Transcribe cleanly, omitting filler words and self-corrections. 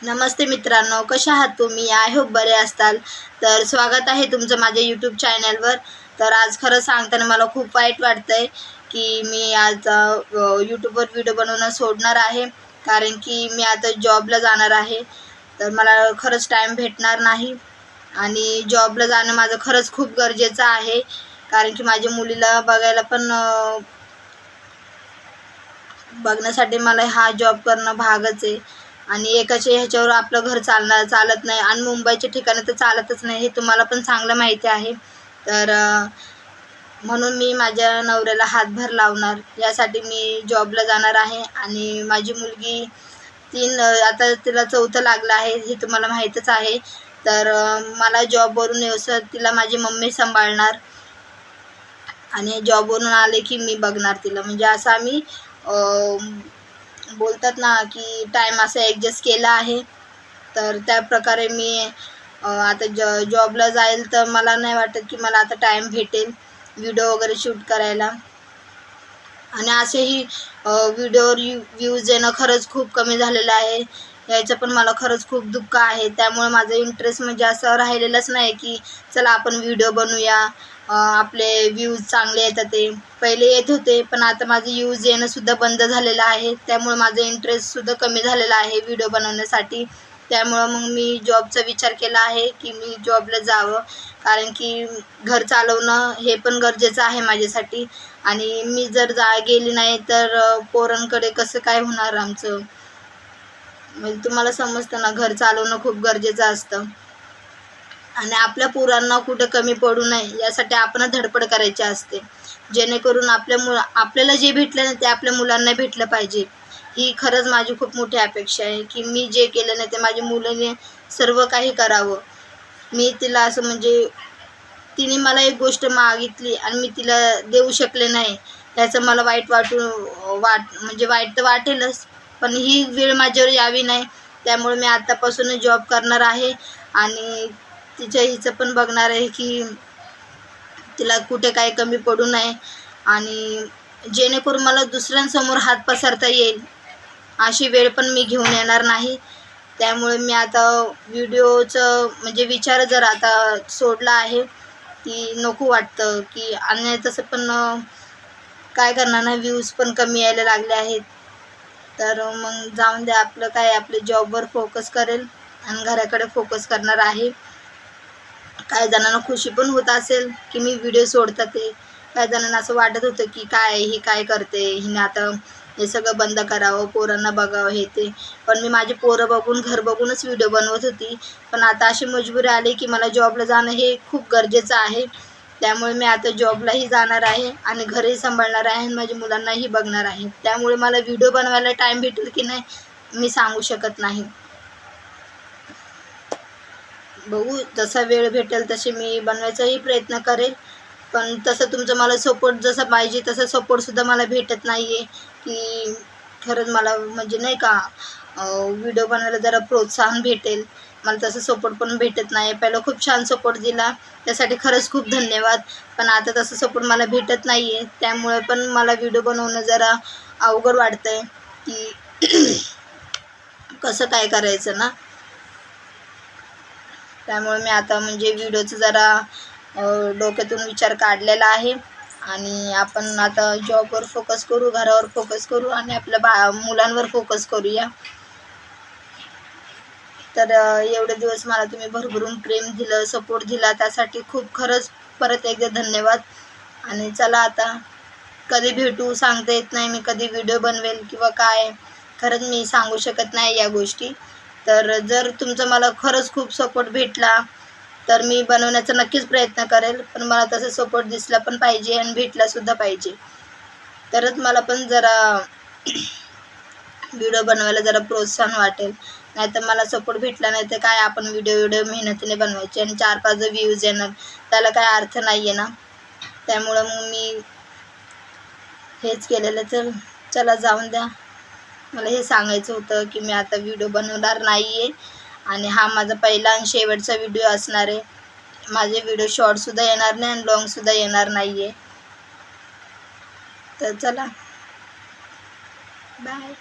नमस्ते मित्रांनो, कशा आहात तुम्ही? आय होप बरे असताल. तर स्वागत आहे तुमचं माझ्या यूट्यूब चॅनलवर. तर आज खरं सांगताना मला खूप वाईट वाटतंय की मी आज यूट्यूबवर व्हिडिओ बनवणं सोडणार आहे, कारण की मी आता जॉबला जाणार आहे. तर मला खरंच टाईम भेटणार नाही आणि जॉबला जाणं माझं खरंच खूप गरजेचं आहे, कारण की माझ्या मुलीला बघायला पण बघण्यासाठी मला हा जॉब करणं भागच आहे. आणि एकाच्या ह्याच्यावर आपलं घर चालत नाही आणि मुंबईच्या ठिकाणी तर चालतच नाही, हे तुम्हाला पण चांगलं माहिती आहे. तर म्हणून मी माझ्या नवऱ्याला हातभार लावणार, यासाठी मी जॉबला जाणार आहे. आणि माझी मुलगी आता तिला 4थं लागलं आहे, हे तुम्हाला माहीतच आहे. तर मला जॉबवरून येऊसर तिला माझी मम्मी सांभाळणार आणि जॉबवरून आले की मी बघणार तिला. म्हणजे असं आम्ही बोलतात ना की टाईम असं ॲडजस्ट केला आहे. तर त्याप्रकारे मी आता जॉबला जाईल, तर मला नाही वाटत की मला आता टाईम भेटेल व्हिडिओ वगैरे शूट करायला. आणि असेही व्हिडिओवर व्ह्यूज येणं खरंच खूप कमी झालेलं आहे. याचं पण मला खरंच खूप दुःख आहे. त्यामुळे माझं इंटरेस्ट म्हणजे असं राहिलेलंच नाही की चला आपण व्हिडिओ बनवूया, आपले व्ह्यूज चांगले येतात. ते पहिले येत होते, पण आता माझे व्ह्यूज येणंसुद्धा बंद झालेलं आहे. त्यामुळे माझं इंटरेस्टसुद्धा कमी झालेला आहे व्हिडिओ बनवण्यासाठी. त्यामुळं मग मी जॉबचा विचार केला आहे की मी जॉबला जावं, कारण की घर चालवणं हे पण गरजेचं आहे माझ्यासाठी. आणि मी जर गेली नाही तर पोरांकडे कसं काय होणार आमचं? म्हणजे तुम्हाला समजतं ना, घर चालवणं खूप गरजेचं असतं. आणि आपल्या पोरांना कुठं कमी पडू नये यासाठी आपण धडपड करायची असते, जेणेकरून आपल्याला जे भेटलं नाही ते आपल्या मुलांना भेटलं पाहिजे. ही खरंच माझी खूप मोठी अपेक्षा आहे की मी जे केलं नाही ते माझ्या मुलाने सर्व काही करावं. मी तिला असं म्हणजे तिने मला एक गोष्ट मागितली आणि मी तिला देऊ शकले नाही, याचं मला म्हणजे वाईट तर वाटेलच, पण ही वेळ माझ्यावर यावी नाही. त्यामुळे मी आत्तापासूनच जॉब करणार आहे आणि हिचं पण बघणार आहे की तिला कुठे काय कमी पडू नये आणि जेणेकरून मला दुसऱ्यांसमोर हात पसरता येईल, अशी वेळ पण मी घेऊन येणार नाही. त्यामुळे मी आता व्हिडिओचं म्हणजे विचार जर आता सोडला आहे की नको वाटतं की आणि तसं पण काय करणार ना, व्ह्यूज पण कमी यायला लागले आहेत. तर मग जाऊन द्या, आपलं काय, आपल्या जॉबवर फोकस करेल आणि घराकडे फोकस करणार आहे. काही जणांना खुशी पण होत असेल की मी व्हिडिओ सोडतात ते. काही जणांना असं वाटत होतं की काय ही काय करते, हिने आता हे सगळं बंद करावं, पोरांना बघावं हे ते. पण मी माझी पोरं बघून, घर बघूनच व्हिडिओ बनवत होती. पण आता अशी मजबुरी आली की मला जॉबला जाणं हे खूप गरजेचं आहे. त्यामुळे मी आता जॉबलाही जाणार आहे आणि घरही सांभाळणार आहे आणि माझ्या मुलांनाही बघणार आहे. त्यामुळे मला व्हिडिओ बनवायला टाईम भेटेल की नाही मी सांगू शकत नाही. बघू, जसा वेळ भेटेल तसे मी बनवायचाही प्रयत्न करेल. पण तसं तुमचं मला सपोर्ट जसं पाहिजे तसं सपोर्टसुद्धा मला भेटत नाही आहे की खरंच मला म्हणजे नाही का व्हिडिओ बनवायला जरा प्रोत्साहन भेटेल. मला तसं सपोर्ट पण भेटत नाही. पहिलं खूप छान सपोर्ट दिला, त्यासाठी खरंच खूप धन्यवाद. पण आता तसं सपोर्ट मला भेटत नाही आहे. त्यामुळे पण मला व्हिडिओ बनवणं जरा अवघड वाटतं आहे की कसं काय करायचं ना. त्यामुळे मी आता म्हणजे व्हिडिओचं जरा डोक्यातून विचार काढलेला आहे आणि आपण आता जॉबवर फोकस करू, घरावर फोकस करू आणि आपल्या मुलांवर फोकस करूया. तर एवढे दिवस मला तुम्ही भरभरून प्रेम दिलं, सपोर्ट दिला, त्यासाठी खूप खरंच परत एकदा धन्यवाद. आणि चला आता कधी भेटू सांगता येत नाही, मी कधी व्हिडिओ बनवेल किंवा काय, खरंच मी सांगू शकत नाही या गोष्टी. तर जर तुमचा मला खरंच खूप सपोर्ट भेटला तर मी बनवण्याचा नक्कीच प्रयत्न करेल. पण मला तसा सपोर्ट दिसला पण पाहिजे आणि भेटलासुद्धा पाहिजे, तरच मला पण जरा व्हिडिओ बनवायला जरा प्रोत्साहन वाटेल. नाहीतर मला सपोर्ट भेटला नाही तर काय, आपण व्हिडिओ मेहनतीने बनवायचे आणि 4-5 व्ह्यूज येणार, त्याला काय अर्थ नाही आहे ना. त्यामुळं मग मी हेच केलेलं. तर चला जाऊन द्या. मला हे सांगायचं होतं की मी आता व्हिडिओ बनवणार नाही आहे आणि हा माझा पहिला आणि शेवटचा व्हिडिओ असणार आहे. माझे व्हिडिओ शॉर्टसुद्धा येणार नाही आणि लाँगसुद्धा येणार नाही आहे. तर चला, बाय.